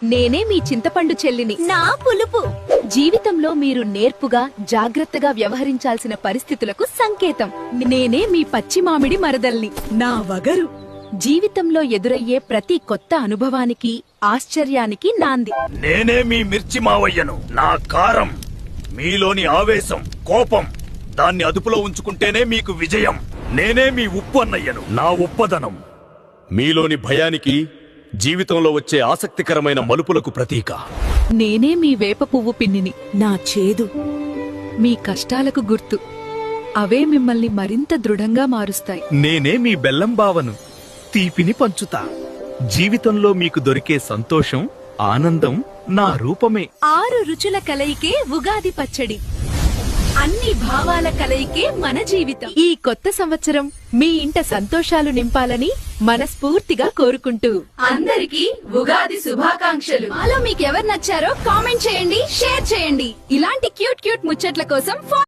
నేనే మీ చింతపండు చెల్లిని. నా పులుపు జీవితంలో మీరు నేర్పుగా జాగ్రత్తగా వ్యవహరించాల్సిన పరిస్థితులకు సంకేతం. నేనే మీ పచ్చి మామిడి మరదల్ని. నా వగరు జీవితంలో ఎదురయ్యే ప్రతి కొత్త అనుభవానికి ఆశ్చర్యానికి నాంది. నేనే మీ మిర్చి మావయ్యను. నా కారం మీలోని ఆవేశం, కోపం, దాన్ని అదుపులో ఉంచుకుంటేనే మీకు విజయం. నేనే మీ ఉప్పు అన్నయ్యను. నా ఉప్పదనం మీలోని భయానికి, జీవితంలో వచ్చే ఆసక్తికరమైన మలుపులకు ప్రతీక. నేనే మీ వేప పువ్వు పిన్నిని. నా చేదు మీ కష్టాలకు గుర్తు. అవే మిమ్మల్ని మరింత దృఢంగా మారుస్తాయి. నేనే మీ బెల్లం బావను. తీపిని పంచుతా. జీవితంలో మీకు దొరికే సంతోషం, ఆనందం నా రూపమే. 6 రుచుల కలయికే ఉగాది పచ్చడి. అన్ని భావాల కలయికే మన జీవితం. ఈ కొత్త సంవత్సరం మీ ఇంట సంతోషాలు నింపాలని మనస్ఫూర్తిగా కోరుకుంటూ అందరికీ ఉగాది శుభాకాంక్షలు. మాలో మీకెవరు నచ్చారో కామెంట్ చేయండి, షేర్ చేయండి. ఇలాంటి క్యూట్ ముచ్చట్ల కోసం